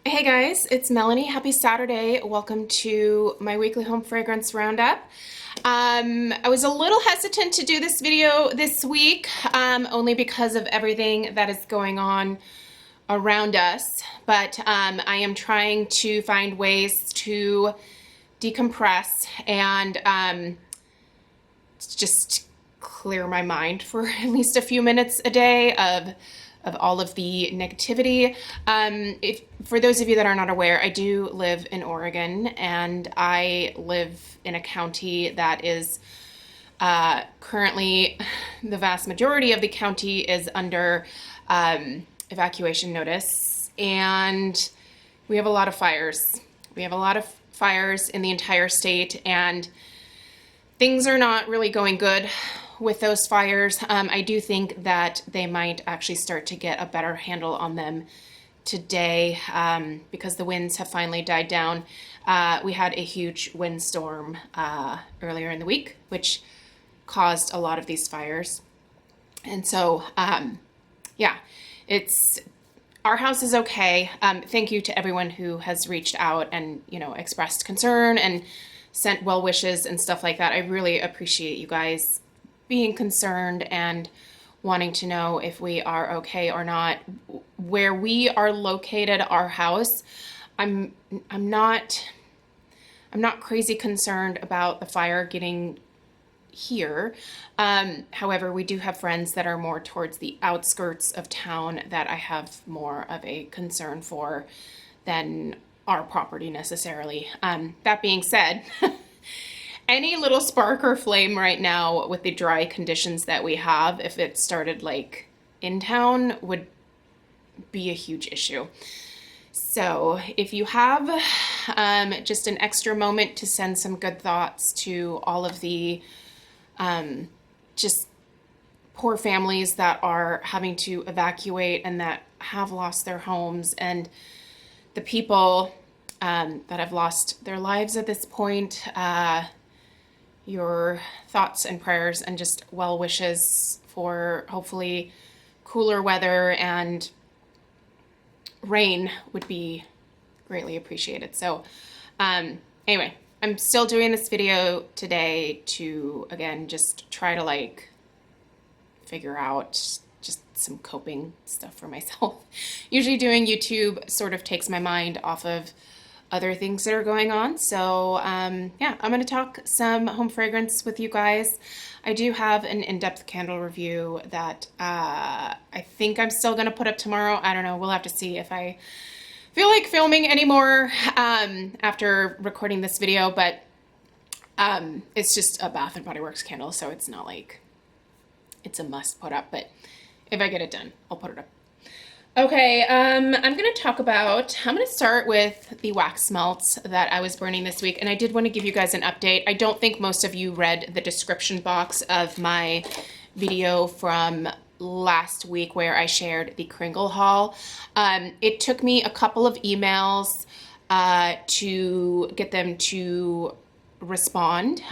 Hey guys, it's Melanie. Happy Saturday. Welcome to my weekly home fragrance roundup. I was a little hesitant to do this video this week, only because of everything that is going on around us, but I am trying to find ways to decompress and just clear my mind for at least a few minutes a day of all of the negativity. For those of you that are not aware, I do live in Oregon, and I live in a county that is currently, the vast majority of the county is under evacuation notice, and we have a lot of fires. We have a lot of fires in the entire state, and things are not really going good with those fires. I do think that they might actually start to get a better handle on them today because the winds have finally died down. We had a huge windstorm earlier in the week, which caused a lot of these fires. And so, yeah, our house is okay. Thank you to everyone who has reached out and, expressed concern and sent well wishes and stuff like that. I really appreciate you guys being concerned and wanting to know if we are okay or not. Where we are located, our house, I'm not crazy concerned about the fire getting here. However, we do have friends that are more towards the outskirts of town that I have more of a concern for than our property necessarily. That being said, any little spark or flame right now with the dry conditions that we have, if it started like in town, would be a huge issue. So if you have just an extra moment to send some good thoughts to all of the just poor families that are having to evacuate and that have lost their homes, and the people that have lost their lives at this point, your thoughts and prayers and just well wishes for hopefully cooler weather and rain would be greatly appreciated. So anyway, I'm still doing this video today to, again, just try to figure out just some coping stuff for myself. Usually doing YouTube sort of takes my mind off of other things that are going on. So yeah, I'm going to talk some home fragrance with you guys. I do have an in-depth candle review that I think I'm still going to put up tomorrow. I don't know. We'll have to see if I feel like filming anymore after recording this video, but it's just a Bath & Body Works candle, so it's not like it's a must put up, but if I get it done, I'll put it up. Okay, I'm going to start with the wax melts that I was burning this week, and I did want to give you guys an update. I don't think most of you read the description box of my video from last week where I shared the Kringle haul. It took me a couple of emails to get them to respond.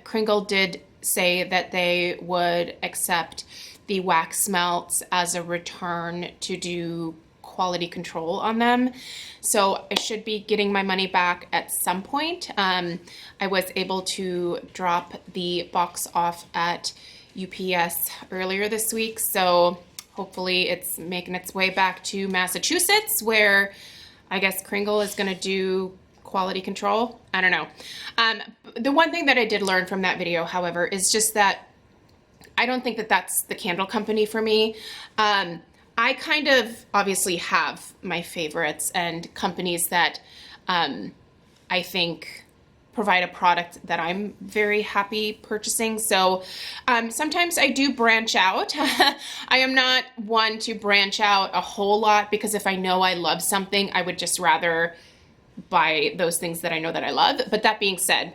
Kringle did say that they would accept the wax melts as a return to do quality control on them. So I should be getting my money back at some point. I was able to drop the box off at UPS earlier this week, so hopefully it's making its way back to Massachusetts, where I guess Kringle is going to do quality control. I don't know. The one thing that I did learn from that video, however, is just that I don't think that that's the candle company for me. I kind of obviously have my favorites and companies that I think provide a product that I'm very happy purchasing. So sometimes I do branch out. I am not one to branch out a whole lot, because if I know I love something, I would just rather buy those things that I know that I love. But that being said,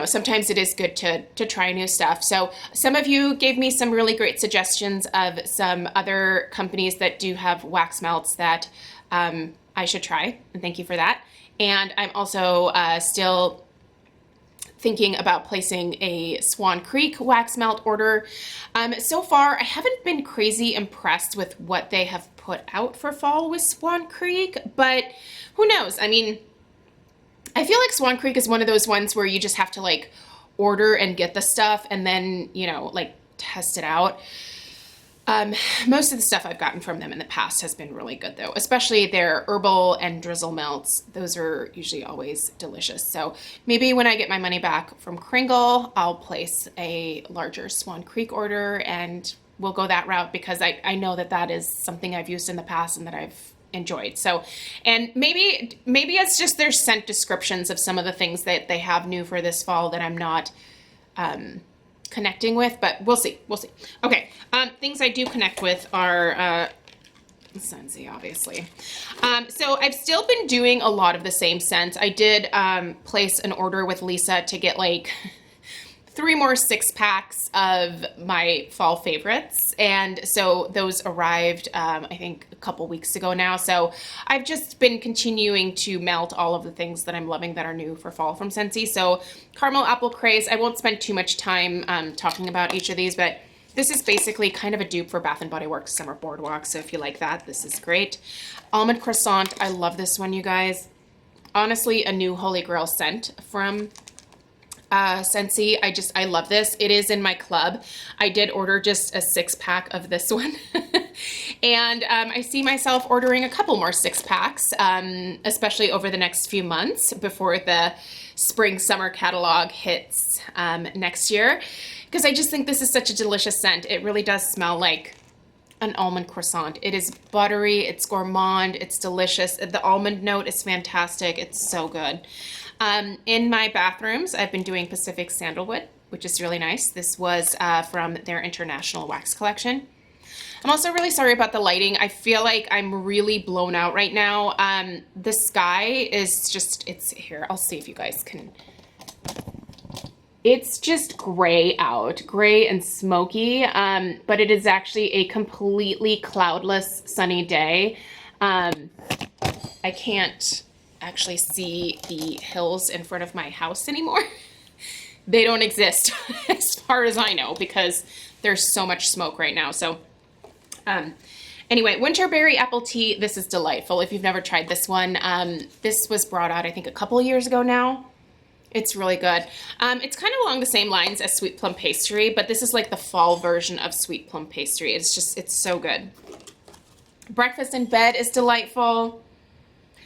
sometimes it is good to try new stuff. So some of you gave me some really great suggestions of some other companies that do have wax melts that I should try, and thank you for that. And I'm also still thinking about placing a Swan Creek wax melt order. So far, I haven't been crazy impressed with what they have put out for fall with Swan Creek, but who knows? I mean, I feel like Swan Creek is one of those ones where you just have to like order and get the stuff and then, you know, like test it out. Most of the stuff I've gotten from them in the past has been really good though, especially their herbal and drizzle melts. Those are usually always delicious. So maybe when I get my money back from Kringle, I'll place a larger Swan Creek order and we'll go that route because I know that that is something I've used in the past and that I've enjoyed. So, and maybe it's just their scent descriptions of some of the things that they have new for this fall that I'm not, connecting with, but we'll see. Okay. Things I do connect with are, Scentsy, obviously. So I've still been doing a lot of the same scents. I did, place an order with Lisa to get like 3 more 6-packs of my fall favorites. And so those arrived, I think a couple weeks ago now. So I've just been continuing to melt all of the things that I'm loving that are new for fall from Scentsy. So Caramel Apple Craze, I won't spend too much time talking about each of these, but this is basically kind of a dupe for Bath & Body Works Summer Boardwalk. So if you like that, this is great. Almond Croissant, I love this one, you guys. Honestly, a new Holy Grail scent from Scentsy. I love this. It is in my club. I did order just a 6-pack of this one. And I see myself ordering a couple more 6-packs, especially over the next few months before the spring summer catalog hits next year. Because I just think this is such a delicious scent. It really does smell like an almond croissant. It is buttery, it's gourmand, it's delicious. The almond note is fantastic. It's so good. In my bathrooms, I've been doing Pacific Sandalwood, which is really nice. This was from their International Wax Collection. I'm also really sorry about the lighting. I feel like I'm really blown out right now. The sky is just, it's here. I'll see if you guys can. It's just gray out, gray and smoky, but it is actually a completely cloudless sunny day. I can't actually see the hills in front of my house anymore. They don't exist as far as I know because there's so much smoke right now. So anyway, Winterberry Apple Tea, this is delightful. If you've never tried this one, this was brought out I think a couple of years ago now. It's really good. It's kind of along the same lines as Sweet Plum Pastry, but this is like the fall version of Sweet Plum Pastry. It's so good. Breakfast in Bed is delightful.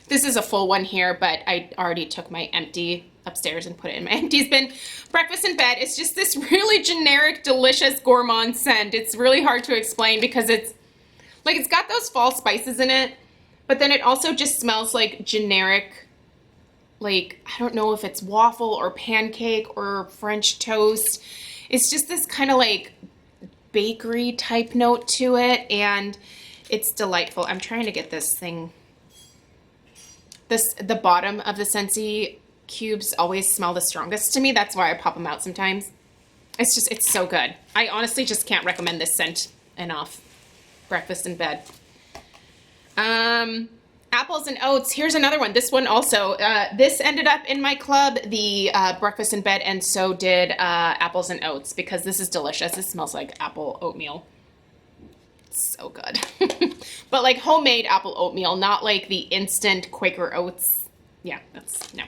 This is a full one here, but I already took my empty upstairs and put it in my empties bin. Breakfast in Bed is just this really generic, delicious gourmand scent. It's really hard to explain because it's got those fall spices in it, but then it also just smells like generic, like, I don't know if it's waffle or pancake or French toast. It's just this kind of like bakery type note to it, and it's delightful. I'm trying to get this thing. The bottom of the Scentsy cubes always smell the strongest to me. That's why I pop them out sometimes. It's so good. I honestly just can't recommend this scent enough. Breakfast in Bed. Apples and Oats. Here's another one. This one also. This ended up in my club, the Breakfast in Bed, and so did Apples and Oats because this is delicious. It smells like apple oatmeal. So good. But like homemade apple oatmeal, not like the instant Quaker Oats. Yeah, no.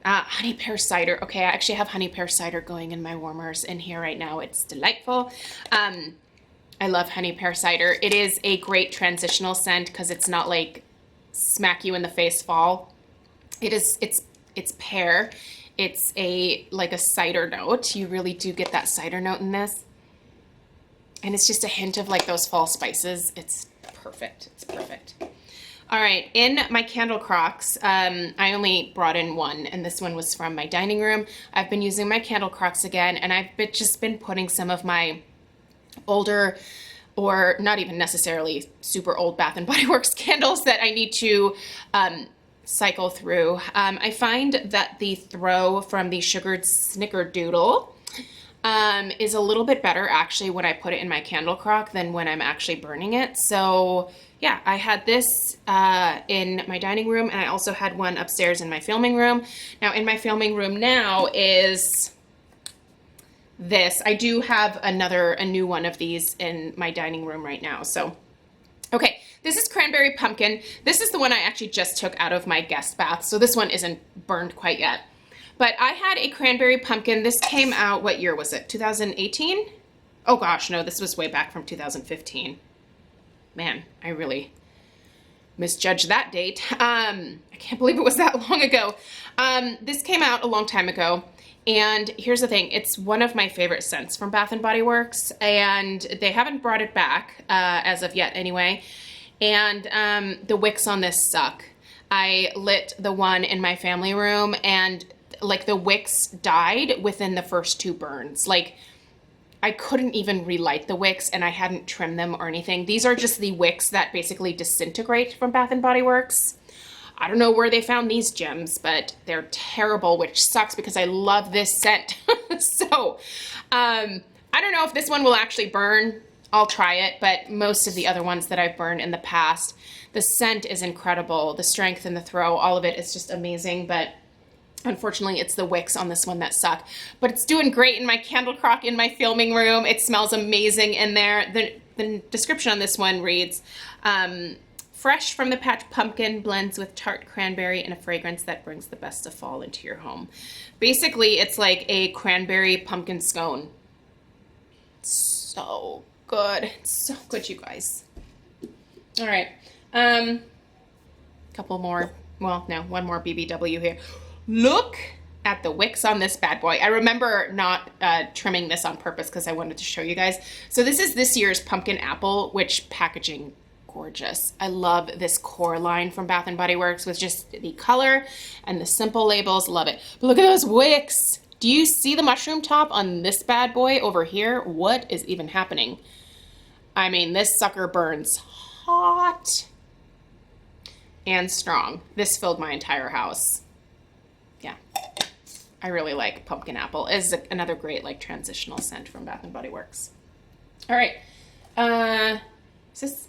Honey pear cider. Okay, I actually have honey pear cider going in my warmers in here right now. It's delightful. I love honey pear cider. It is a great transitional scent because it's not like smack you in the face fall. It's pear. It's like a cider note. You really do get that cider note in this. And it's just a hint of like those fall spices. It's perfect. It's perfect. All right, in my candle crocks, I only brought in one, and this one was from my dining room. I've been using my candle crocks again, and I've just been putting some of my older, or not even necessarily super old Bath & Body Works candles that I need to cycle through. I find that the throw from the Sugared Snickerdoodle is a little bit better actually when I put it in my candle crock than when I'm actually burning it. So yeah, I had this in my dining room, and I also had one upstairs in my filming room. Now in my filming room now is this. I do have a new one of these in my dining room right now. So, okay, this is cranberry pumpkin. This is the one I actually just took out of my guest bath. So this one isn't burned quite yet. But I had a cranberry pumpkin. This came out, what year was it? 2018? Oh gosh, no, this was way back from 2015. Man, I really misjudged that date. I can't believe it was that long ago. This came out a long time ago. And here's the thing, it's one of my favorite scents from Bath & Body Works, and they haven't brought it back as of yet anyway. And the wicks on this suck. I lit the one in my family room, and like the wicks died within the first 2 burns. Like I couldn't even relight the wicks, and I hadn't trimmed them or anything. These are just the wicks that basically disintegrate from Bath & Body Works. I don't know where they found these gems, but they're terrible, which sucks because I love this scent. So I don't know if this one will actually burn. I'll try it, but most of the other ones that I've burned in the past, the scent is incredible. The strength in the throw, all of it is just amazing, but unfortunately, it's the wicks on this one that suck. But it's doing great in my candle crock in my filming room. It smells amazing in there. The description on this one reads, fresh from the patch pumpkin blends with tart cranberry and a fragrance that brings the best of fall into your home. Basically, it's like a cranberry pumpkin scone. So good. It's so good, you guys. All right. Couple more. Well, no, one more BBW here. Look at the wicks on this bad boy. I remember not trimming this on purpose because I wanted to show you guys. So this is this year's pumpkin apple, which packaging gorgeous. I love this core line from Bath & Body Works with just the color and the simple labels. Love it. But look at those wicks. Do you see the mushroom top on this bad boy over here? What is even happening? I mean, this sucker burns hot and strong. This filled my entire house. Yeah, I really like pumpkin apple. It's another great like transitional scent from Bath & Body Works. All right, is this?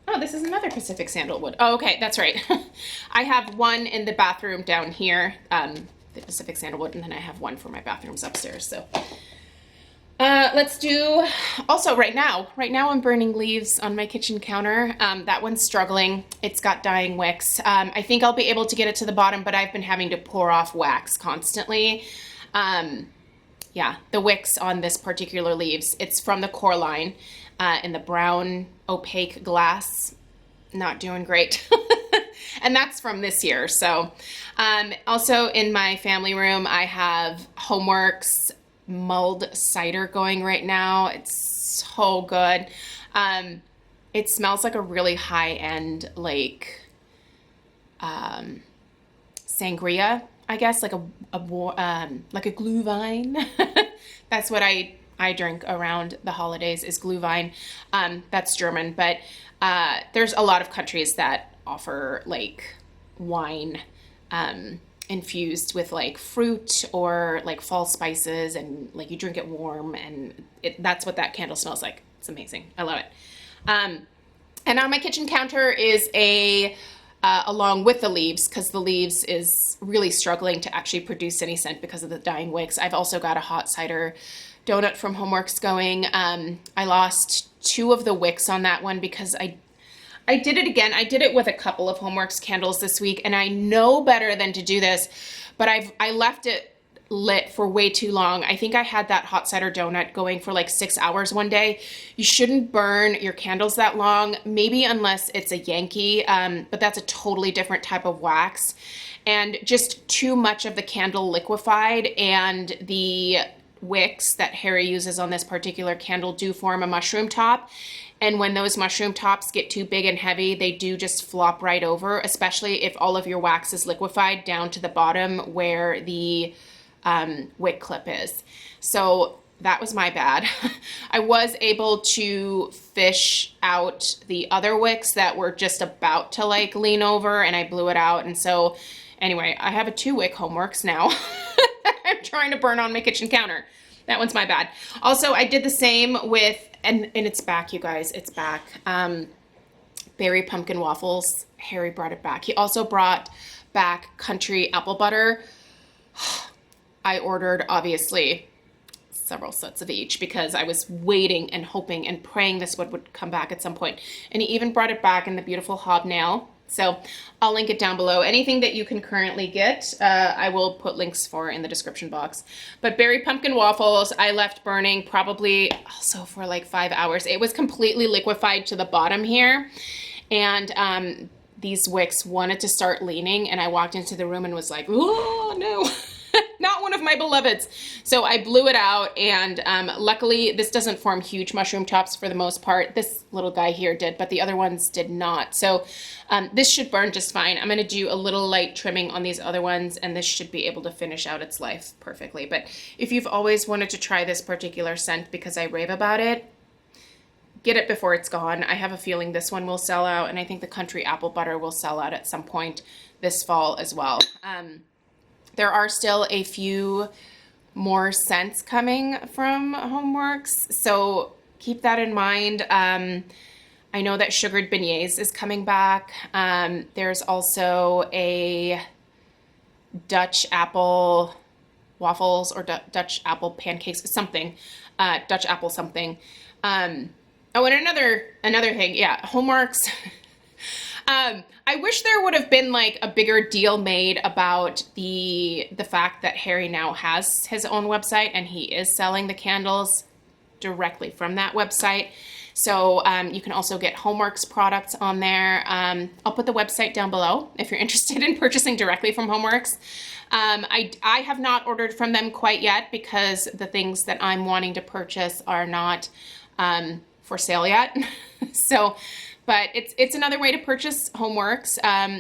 Oh, this is another Pacific Sandalwood. Oh, okay, that's right. I have one in the bathroom down here, the Pacific Sandalwood, and then I have one for my bathrooms upstairs. So let's do, also right now I'm burning leaves on my kitchen counter. That one's struggling. It's got dying wicks. I think I'll be able to get it to the bottom, but I've been having to pour off wax constantly. Yeah, the wicks on this particular leaves, it's from the core line in the brown opaque glass. Not doing great. And that's from this year. So also in my family room, I have Homeworks mulled cider going right now. It's so good. It smells like a really high-end like sangria, I guess, like a glühwein. That's what I drink around the holidays is glühwein. That's German, but there's a lot of countries that offer like wine infused with like fruit or like fall spices, and like you drink it warm, and that's what that candle smells like. It's amazing. I love it. And on my kitchen counter is along with the leaves, because the leaves is really struggling to actually produce any scent because of the dying wicks. I've also got a hot cider donut from Homeworks going. I lost 2 of the wicks on that one because I did it again. I did it with a couple of Homeworks candles this week, and I know better than to do this, but I left it lit for way too long. I think I had that hot cider donut going for like 6 hours one day. You shouldn't burn your candles that long, maybe unless it's a Yankee, but that's a totally different type of wax. And just too much of the candle liquefied, and the wicks that Harry uses on this particular candle do form a mushroom top. And when those mushroom tops get too big and heavy, they do just flop right over, especially if all of your wax is liquefied down to the bottom where the wick clip is. So that was my bad. I was able to fish out the other wicks that were just about to like lean over, and I blew it out. And so anyway, I have a 2-wick Homeworks now I'm trying to burn on my kitchen counter. That one's my bad. Also, I did the same with, and it's back, you guys, it's back. Berry pumpkin waffles. Harry brought it back. He also brought back country apple butter. I ordered, obviously, several sets of each because I was waiting and hoping and praying this would come back at some point. And he even brought it back in the beautiful hobnail. So I'll link it down below. Anything that you can currently get, I will put links for in the description box. But berry pumpkin waffles, I left burning probably also for like 5 hours. It was completely liquefied to the bottom here. And these wicks wanted to start leaning, and I walked into the room and was like, oh no. Not one of my beloveds. So I blew it out, and luckily this doesn't form huge mushroom tops for the most part. This little guy here did, but the other ones did not. So this should burn just fine. I'm going to do a little light trimming on these other ones, and this should be able to finish out its life perfectly. But if you've always wanted to try this particular scent because I rave about it, get it before it's gone. I have a feeling this one will sell out, and I think the country apple butter will sell out at some point this fall as well. There are still a few more scents coming from Homeworks, so keep that in mind. I know that sugared beignets is coming back. There's also a Dutch apple waffles or Dutch apple pancakes, something, Dutch apple something. Oh, and another thing, yeah, Homeworks. I wish there would have been like a bigger deal made about the fact that Harry now has his own website and he is selling the candles directly from that website. So you can also get Homeworks products on there. I'll put the website down below if you're interested in purchasing directly from Homeworks. I have not ordered from them quite yet because the things that I'm wanting to purchase are not for sale yet. So. But it's another way to purchase Homeworks.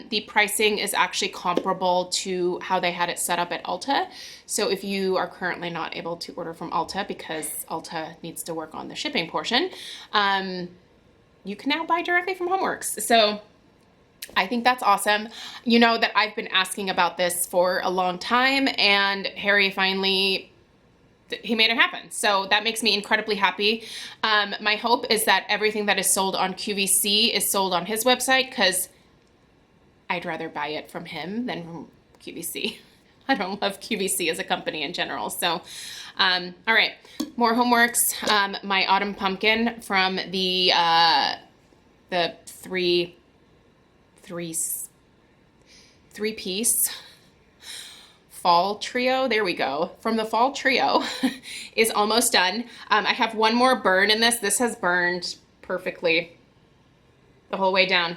The pricing is actually comparable to how they had it set up at Ulta. So if you are currently not able to order from Ulta because Ulta needs to work on the shipping portion, you can now buy directly from Homeworks. So I think that's awesome. You know that I've been asking about this for a long time, and Harry finally he made it happen. So that makes me incredibly happy. My hope is that everything that is sold on QVC is sold on his website, because I'd rather buy it from him than from QVC. I don't love QVC as a company in general. So, all right, more Homeworks. My autumn pumpkin from the three-piece fall trio, there we go, from the fall trio is almost done. I have one more burn in this. This has burned perfectly the whole way down.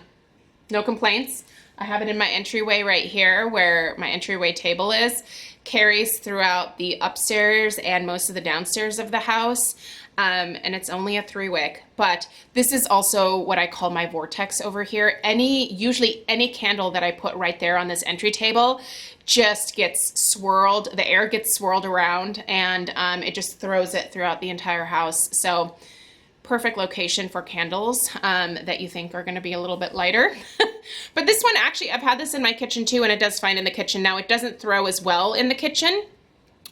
No complaints. I have it in my entryway right here where my entryway table is. Carries throughout the upstairs and most of the downstairs of the house. And it's only a 3-wick, but this is also what I call my vortex over here. Usually any candle that I put right there on this entry table just gets swirled. The air gets swirled around, and it just throws it throughout the entire house. So perfect location for candles that you think are going to be a little bit lighter. But this one, actually, I've had this in my kitchen too, and it does fine in the kitchen. Now, it doesn't throw as well in the kitchen,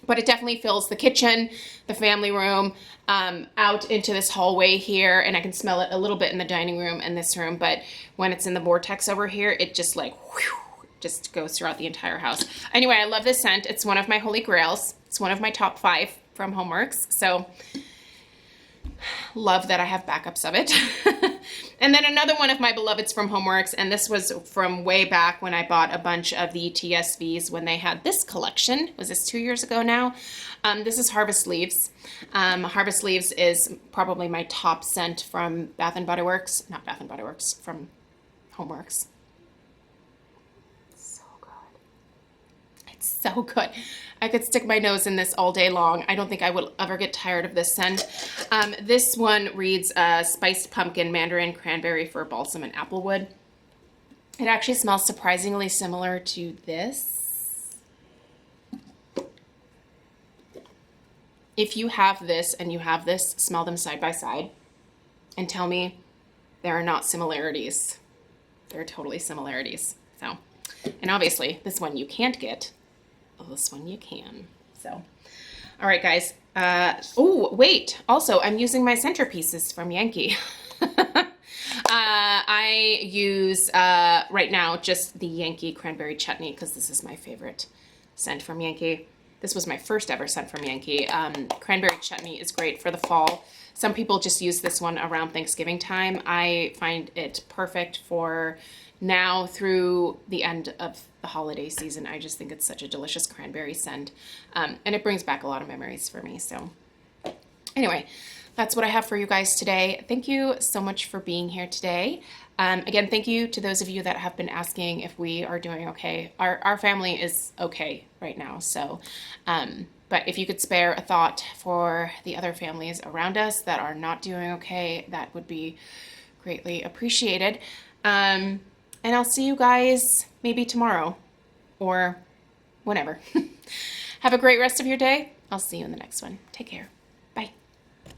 but it definitely fills the kitchen, the family room, out into this hallway here, and I can smell it a little bit in the dining room and this room, but when it's in the vortex over here, it just like, whew, just goes throughout the entire house. Anyway, I love this scent. It's one of my holy grails. It's one of my top 5 from Homeworks, so love that I have backups of it. And then another one of my beloveds from Homeworks, and this was from way back when I bought a bunch of the TSVs when they had this collection. Was this 2 years ago now? This is Harvest Leaves. Harvest Leaves is probably my top scent from Bath & Body Works. Not Bath & Body Works, from Homeworks. So good. It's so good. I could stick my nose in this all day long. I don't think I will ever get tired of this scent. This one reads spiced pumpkin, mandarin, cranberry, fir balsam, and applewood. It actually smells surprisingly similar to this. If you have this and you have this, smell them side by side and tell me there are not similarities. There are totally similarities. So, and obviously this one you can't get. This one you can. So, all right, guys. Oh, wait. Also, I'm using my centerpieces from Yankee. I use, right now, just the Yankee Cranberry Chutney because this is my favorite scent from Yankee. This was my first ever scent from Yankee. Cranberry Chutney is great for the fall. Some people just use this one around Thanksgiving time. I find it perfect for now through the end of the holiday season. I just think it's such a delicious cranberry scent. And it brings back a lot of memories for me. So anyway, that's what I have for you guys today. Thank you so much for being here today. Again, thank you to those of you that have been asking if we are doing okay. Our family is okay right now. So, but if you could spare a thought for the other families around us that are not doing okay, that would be greatly appreciated. And I'll see you guys maybe tomorrow or whenever. Have a great rest of your day. I'll see you in the next one. Take care.